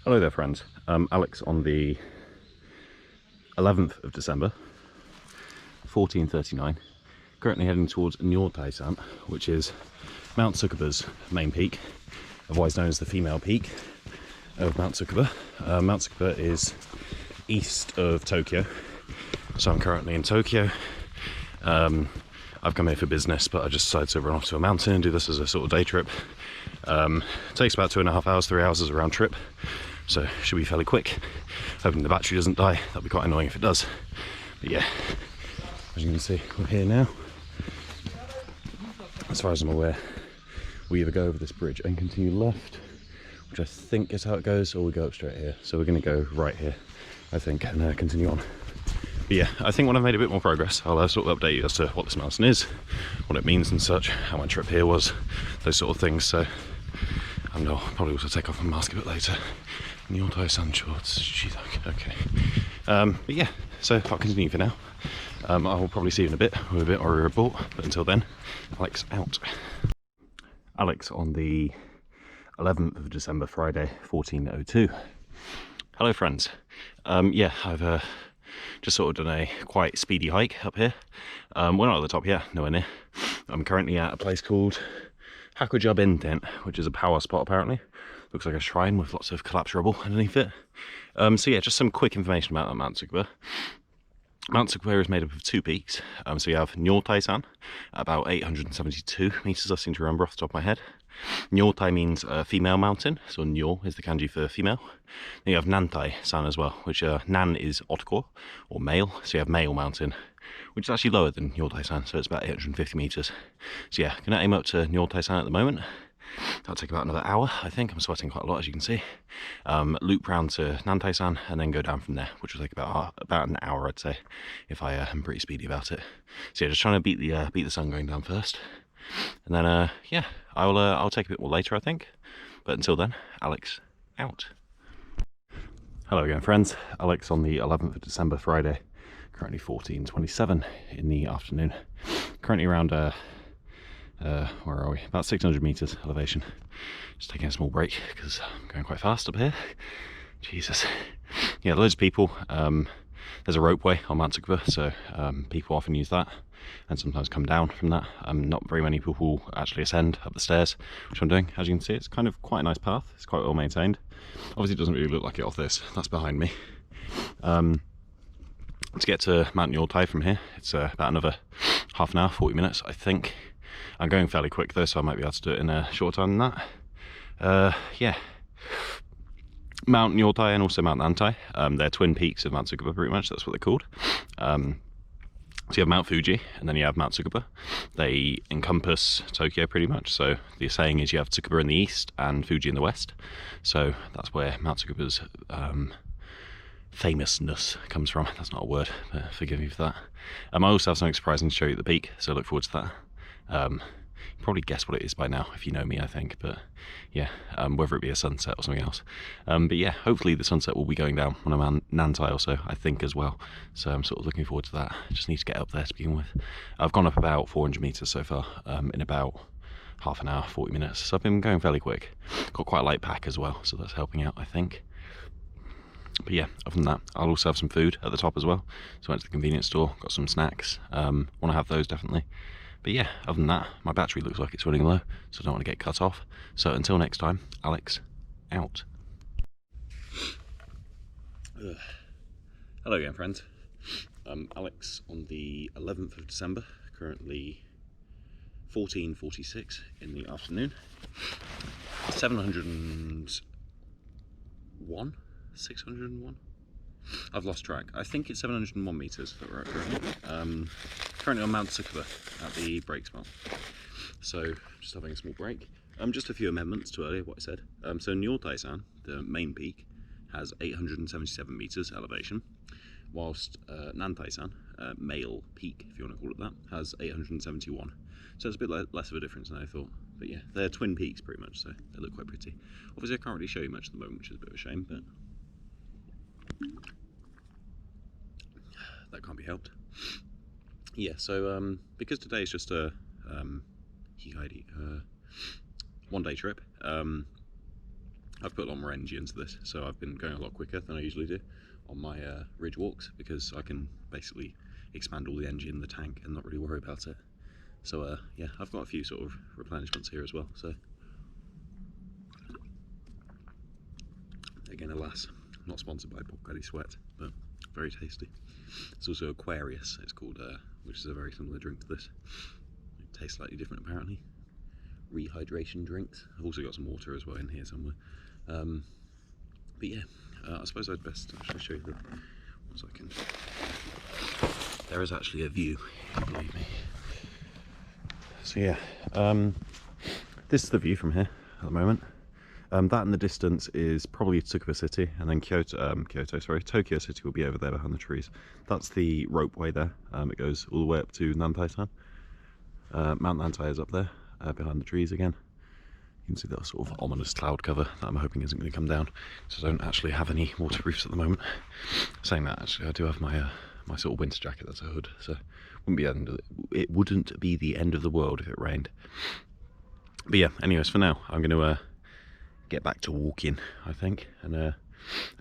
Hello there friends, Alex on the 11th of December, 1439, currently heading towards Nyortaisan, which is Mount Tsukuba's main peak, otherwise known as the female peak of Mount Tsukuba. Mount Tsukuba is east of Tokyo, so I'm currently in Tokyo. I've come here for business, but I just decided to run off to a mountain and do this as a sort of day trip. It takes about 2.5 hours, 3 hours as a round trip, so should be fairly quick. Hoping the battery doesn't die. That'd be quite annoying if it does. But yeah, as you can see, we're here now. As far as I'm aware, we either go over this bridge and continue left, which I think is how it goes, or we go up straight here. So we're going to go right here, I think, and continue on. But yeah, I think when I've made a bit more progress, I'll sort of update you as to what this mountain is, what it means and such, how my trip here was, those sort of things. So, and I'll probably also take off my mask a bit later. Nyortaisan shorts, she's okay. But yeah, so I'll continue for now. I will probably see you in a bit with a bit or a report, but until then, Alex out. Alex on the 11th of December, Friday, 1402. Hello friends. Yeah, I've just sort of done a quite speedy hike up here. We're not at the top yet, nowhere near. I'm currently at a place called Hakujabenten, which is a power spot apparently. Looks like a shrine with lots of collapsed rubble underneath it. So yeah, just some quick information about Mount Tsukuba. Mount Tsukuba is made up of two peaks. So you have Nyortaisan, about 872 meters, I seem to remember off the top of my head. Nyortai means female mountain, so Nyor is the kanji for female. Then you have Nantai-san as well, which Nan is otoko, or male, so you have male mountain, which is actually lower than Nyortai-san, so it's about 850 meters. So yeah, gonna aim up to Nyortai-san at the moment. That'll take about another hour, I think. I'm sweating quite a lot, as you can see. Loop round to Nantai-san and then go down from there, which will take about an hour, I'd say, if I am pretty speedy about it. So yeah, just trying to beat the sun going down first, and then yeah, I'll take a bit more later, I think. But until then, Alex out. Hello again, friends. Alex on the 11th of December, Friday. Currently 14:27 in the afternoon. Currently around where are we? About 600 meters elevation. Just taking a small break because I'm going quite fast up here. Jesus. Yeah, loads of people. There's a ropeway on Mount Tsukuba, so people often use that and sometimes come down from that. Not very many people actually ascend up the stairs, which I'm doing. As you can see, it's kind of quite a nice path. It's quite well maintained. Obviously, it doesn't really look like it off this. That's behind me. To get to Mount Nyortai from here, it's about another half an hour, 40 minutes, I think. I'm going fairly quick though, so I might be able to do it in a shorter time than that. Yeah. Mount Nyortai and also Mount Nantai, they're twin peaks of Mount Tsukuba pretty much, that's what they're called. So you have Mount Fuji and then you have Mount Tsukuba. They encompass Tokyo pretty much, so the saying is you have Tsukuba in the east and Fuji in the west. So that's where Mount Tsukuba's famousness comes from. That's not a word, but forgive me for that. I also have something surprising to show you at the peak, so I look forward to that. You probably guess what it is by now if you know me, I think, but yeah, whether it be a sunset or something else. But yeah, hopefully the sunset will be going down when I'm on Nantai also, I think, as well, so I'm sort of looking forward to that. I just need to get up there to begin with. I've gone up about 400 meters so far, in about half an hour, 40 minutes, so I've been going fairly quick. Got quite a light pack as well, so that's helping out, I think. But yeah, other than that, I'll also have some food at the top as well. So I went to the convenience store, got some snacks, want to have those definitely. But yeah, other than that, my battery looks like it's running low, so I don't want to get cut off. So until next time, Alex out. Hello again, friends. Alex on the 11th of December, currently 14:46 in the afternoon. 601? I've lost track. I think it's 701 meters that we're at currently. Currently on Mount Tsukuba at the break spot. So just having a small break. Just a few amendments to earlier what I said. So Nyortai-san, the main peak, has 877 meters elevation, whilst Nantai-san, male peak, if you want to call it that, has 871. So it's a bit less of a difference than I thought. But yeah, they're twin peaks pretty much, so they look quite pretty. Obviously I can't really show you much at the moment, which is a bit of a shame, but that can't be helped. Yeah, so because today is just a one day trip, I've put a lot more energy into this, so I've been going a lot quicker than I usually do on my ridge walks, because I can basically expand all the energy in the tank and not really worry about it. So yeah, I've got a few sort of replenishments here as well. So again, alas, not sponsored by Popcuddy Sweat, but very tasty. It's also Aquarius, it's called, which is a very similar drink to this. It tastes slightly different apparently. Rehydration drinks. I've also got some water as well in here somewhere. But yeah, I suppose I'd best actually show you the ones I can. There is actually a view, if you believe me. So yeah, this is the view from here at the moment. That in the distance is probably Tsukuba City, and then Tokyo City will be over there behind the trees. That's the ropeway there. It goes all the way up to Nantai-san. Mount Nantai is up there, behind the trees again. You can see that sort of ominous cloud cover that I'm hoping isn't going to come down, so I don't actually have any waterproofs at the moment. Saying that, actually, I do have my my sort of winter jacket that's a hood, so it wouldn't be the end of the world if it rained. But yeah, anyways, for now, I'm going to get back to walking, I think, and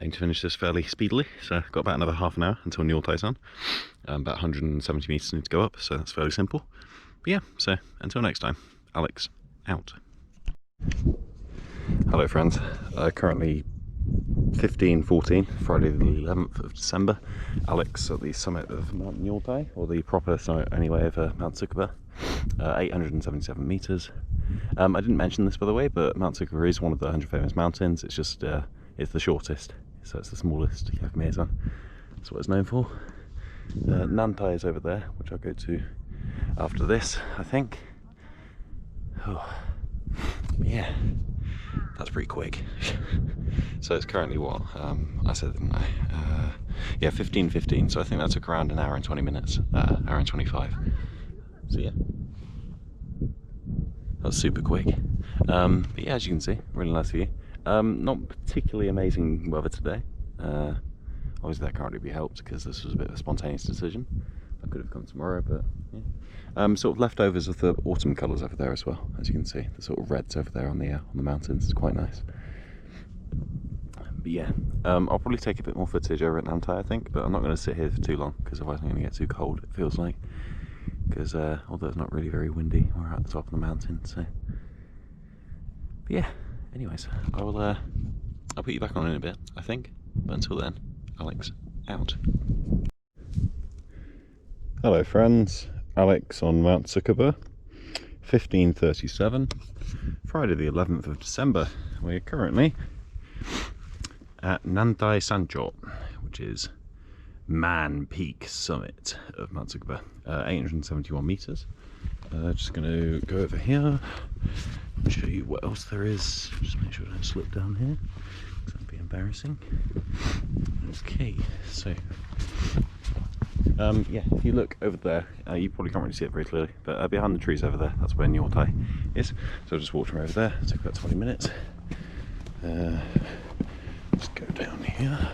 aim to finish this fairly speedily. So I've got about another half an hour until Nyortai-san. About 170 metres need to go up, so that's fairly simple. But yeah, so until next time, Alex out. Hello friends, currently 15:14, Friday the 11th of December. Alex at the summit of Mount Nyortai, or the proper summit anyway of Mount Tsukuba, 877 metres. I didn't mention this by the way, but Mount Tsukuba is one of the 100 famous mountains. It's just, it's the shortest, so it's the smallest Yakumeizan. That's what it's known for. Nantai is over there, which I'll go to after this, I think. Oh, yeah, that's pretty quick. So it's currently what, I said, didn't I? Yeah, 15:15, so I think that took around an hour and 20 minutes, hour and 25. So yeah, that was super quick. But yeah, as you can see, really nice view. Not particularly amazing weather today. Obviously that can't really be helped because this was a bit of a spontaneous decision. I could have come tomorrow, but yeah. Sort of leftovers of the autumn colours over there as well, as you can see. The sort of reds over there on the mountains. It's quite nice. But yeah, I'll probably take a bit more footage over at Nantai, I think, but I'm not going to sit here for too long because otherwise I'm going to get too cold, it feels like. Because although it's not really very windy, we're at the top of the mountain, so. But yeah, anyways, I'll put you back on in a bit, I think. But until then, Alex out. Hello friends, Alex on Mount Tsukuba, 15:37, Friday the 11th of December. We're currently at Nantai Sancho, which is Man Peak summit of Mount Tsukuba, 871 metres. Just going to go over here and show you what else there is. Just make sure I don't slip down here, because that'd be embarrassing. Okay, so yeah, if you look over there, you probably can't really see it very clearly, but behind the trees over there, that's where Nyortai is. So I'll just walk from over there. It took about 20 minutes. Let's go down here.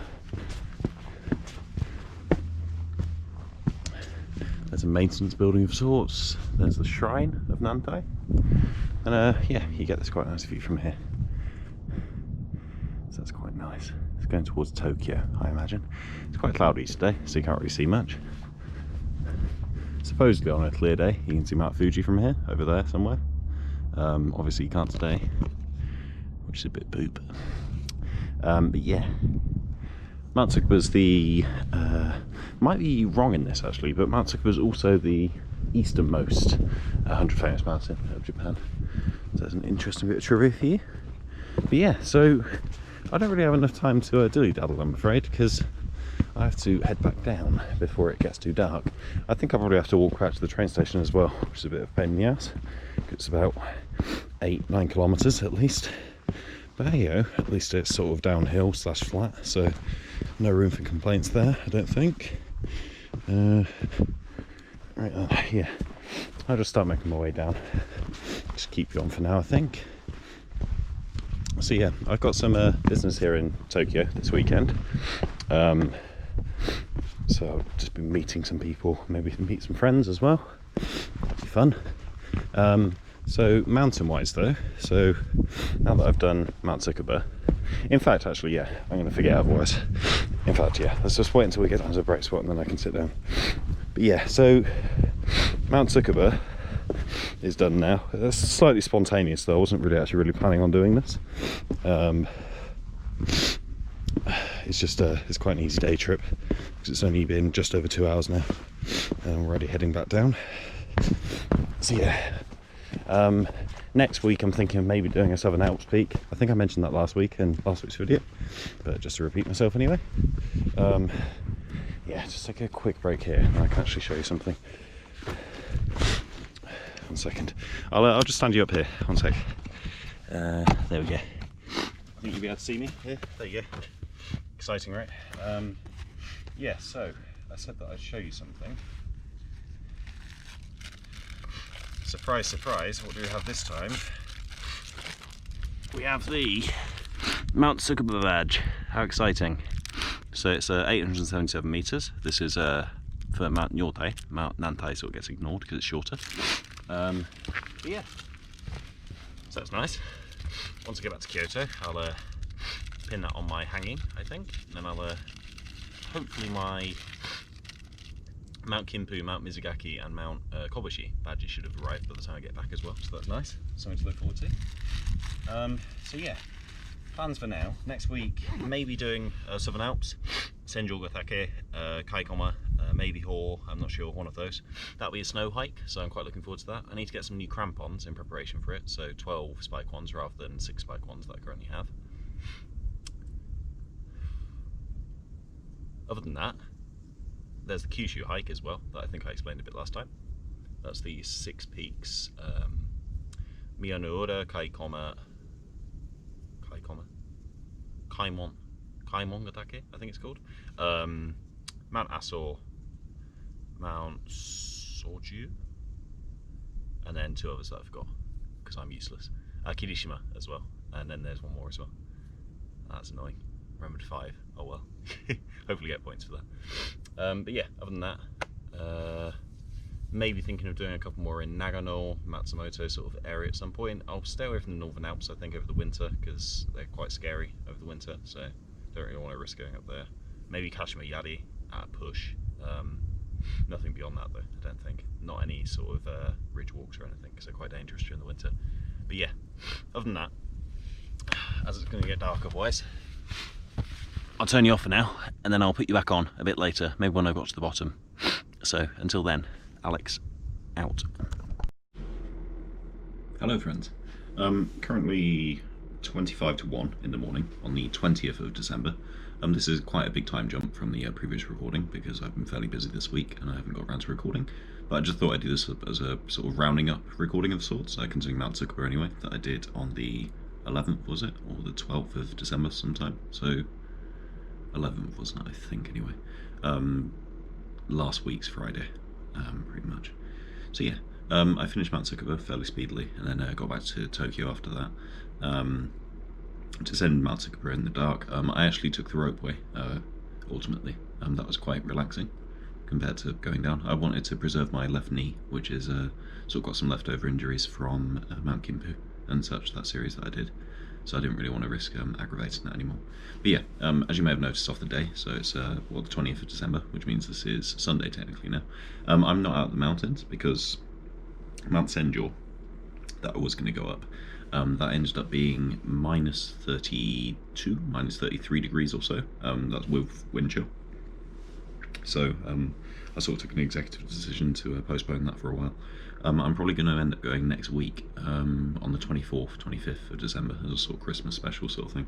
There's a maintenance building of sorts. There's the shrine of Nantai. And yeah, you get this quite nice view from here. So that's quite nice. It's going towards Tokyo, I imagine. It's quite cloudy today, so you can't really see much. Supposedly on a clear day, you can see Mount Fuji from here, over there somewhere. Obviously you can't today, which is a bit poop. But yeah, Mount Tsukuba's the, might be wrong in this actually, but Mount Tsukuba's also the easternmost 100 famous mountain of Japan. So there's an interesting bit of trivia for you. But yeah, so I don't really have enough time to dilly-daddle, I'm afraid, because I have to head back down before it gets too dark. I think I'll probably have to walk back to the train station as well, which is a bit of a pain in the ass. It's about 8-9 kilometres at least. But hey yo, at least it's sort of downhill / flat, so no room for complaints there, I don't think. Right, yeah, I'll just start making my way down. Just keep you on for now, I think. So yeah, I've got some business here in Tokyo this weekend. So I'll just be meeting some people, maybe meet some friends as well. That'd be fun. So mountain-wise though, so now that I've done Mount Tsukuba, in fact, actually, yeah, I'm going to forget otherwise. In fact, yeah, let's just wait until we get down to the break spot and then I can sit down. But yeah, so Mount Tsukuba is done now. It's slightly spontaneous though. I wasn't really planning on doing this. It's just it's quite an easy day trip because it's only been just over 2 hours now, and we're already heading back down. So yeah, next week I'm thinking of maybe doing a Southern Alps peak. I think I mentioned that last week in last week's video, but just to repeat myself anyway. Yeah, just take a quick break here and I can actually show you something. 1 second. I'll just stand you up here. 1 sec. There we go. I think you'll be able to see me here. There you go. Exciting, right? Yeah, so I said that I'd show you something. Surprise, surprise, what do we have this time? We have the Mount Tsukuba badge. How exciting. So it's 877 metres. This is for Mount Nyortai. Mount Nantai sort of gets ignored because it's shorter. Yeah, so that's nice. Once I get back to Kyoto, I'll pin that on my hanging, I think, and then I'll hopefully my Mount Kimpu, Mount Mizugaki and Mount Kobushi badges should have arrived by the time I get back as well, so that's nice, something to look forward to. So yeah, plans for now, next week maybe doing Southern Alps, Senjogatake, Kaikoma, maybe Hor, I'm not sure, one of those. That'll be a snow hike, so I'm quite looking forward to that. I need to get some new crampons in preparation for it, so 12 spike ones rather than 6 spike ones that I currently have. Other than that, there's the Kyushu hike as well, that I think I explained a bit last time. That's the 6 peaks, Miyanuura, Kaimongatake, I think it's called. Mount Aso, Mount Soju, and then 2 others that I forgot because I'm useless. Kirishima as well, and then there's 1 more as well. That's annoying. Remembered 5. Oh well. Hopefully get points for that. But yeah, other than that, maybe thinking of doing a couple more in Nagano, Matsumoto sort of area at some point. I'll stay away from the Northern Alps, I think, over the winter because they're quite scary over the winter, so don't really want to risk going up there. Maybe Kashima Yari at a push. Nothing beyond that though, I don't think. Not any sort of ridge walks or anything because they're quite dangerous during the winter. But yeah, other than that, as it's going to get dark otherwise, I'll turn you off for now and then I'll put you back on a bit later, maybe when I've got to the bottom. So until then, Alex out. Hello friends. Currently 25 to 1 in the morning on the 20th of December. This is quite a big time jump from the previous recording because I've been fairly busy this week and I haven't got around to recording. But I just thought I'd do this as a sort of rounding up recording of sorts, considering Mount Tsukuba anyway, that I did on the 11th, was it? Or the 12th of December sometime. So 11th wasn't it, I think, anyway. Last week's Friday, pretty much. So yeah, I finished Mount Tsukuba fairly speedily and then got back to Tokyo after that. To send Mount Tsukuba in the dark, I actually took the ropeway, ultimately. That was quite relaxing compared to going down. I wanted to preserve my left knee, which is sort of got some leftover injuries from Mount Kimpu and such, that series that I did. So I didn't really want to risk aggravating that anymore. But yeah, as you may have noticed off the day, so it's the 20th of December, which means this is Sunday technically now. I'm not out of the mountains because Mount Senjo, that I was going to go up, that ended up being minus 32, minus 33 degrees or so. That's with wind chill. So I sort of took an executive decision to postpone that for a while. I'm probably going to end up going next week on the 24th, 25th of December as a sort of Christmas special sort of thing.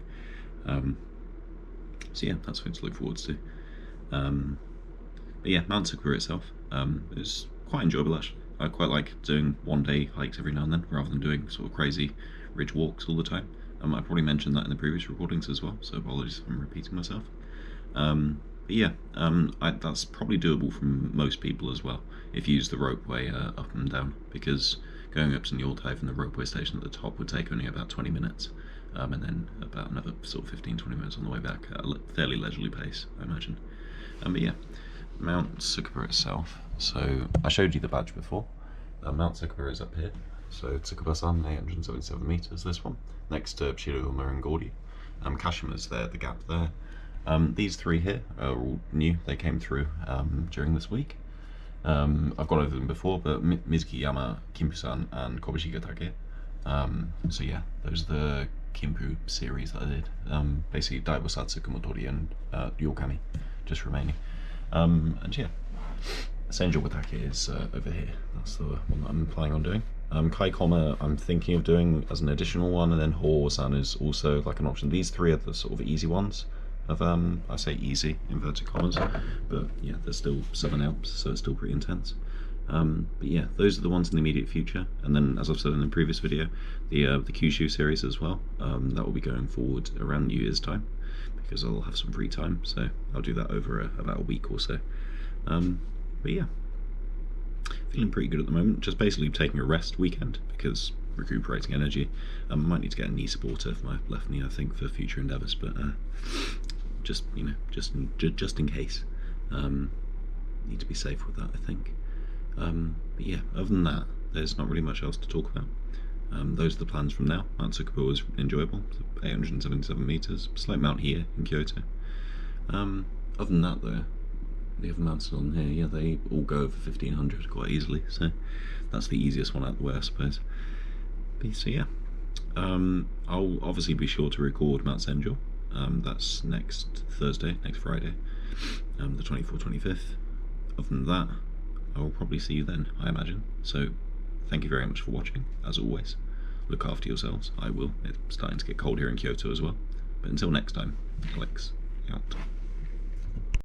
So yeah, that's something to look forward to. But yeah, Mount Tsukuba itself is quite enjoyable actually. I quite like doing 1-day hikes every now and then rather than doing sort of crazy ridge walks all the time. I probably mentioned that in the previous recordings as well, so apologies if I'm repeating myself. But yeah, that's probably doable for most people as well if you use the ropeway up and down, because going up to Nyortai from the ropeway station at the top would take only about 20 minutes, and then about another sort of 15-20 minutes on the way back at a fairly leisurely pace, I imagine. But yeah, Mount Tsukuba itself. So I showed you the badge before. Mount Tsukuba is up here. So Tsukuba-san, 877 metres, this one, next to Chiruma and Gordy. Kashima's there, the gap there. These three here are all new, they came through during this week. I've gone over them before, but Mizukiyama, Kimpu-san and Kobushigatake. So yeah, those are the Kimpu series that I did. Basically Daibosatsu, Kumotori and Ryokami, just remaining. And yeah, Senjo Watake is over here. That's the one that I'm planning on doing. Kaikoma I'm thinking of doing as an additional one, and then Ho-san is also like an option. These three are the sort of easy ones of I say easy inverted commas, but yeah, they're still Southern Alps, so it's still pretty intense. But yeah, those are the ones in the immediate future, and then as I've said in the previous video, the Kyushu series as well. That will be going forward around New Year's time, because I'll have some free time, so I'll do that over about a week or so. But yeah, feeling pretty good at the moment. Just basically taking a rest weekend because recuperating energy. I might need to get a knee supporter for my left knee, I think, for future endeavours, but just just in case. Need to be safe with that, I think. But yeah, other than that, there's not really much else to talk about. Those are the plans from now. Mount Tsukuba was enjoyable, 877 metres, slight mount here in Kyoto. Other than that though, the other mountains on here, yeah, they all go over 1500 quite easily, so that's the easiest one out of the way, I suppose. But, so yeah, I'll obviously be sure to record Mount Senjo. That's next Thursday, next Friday, the 24th, 25th. Other than that, I will probably see you then, I imagine. So thank you very much for watching, as always. Look after yourselves, I will. It's starting to get cold here in Kyoto as well. But until next time, Alex, out.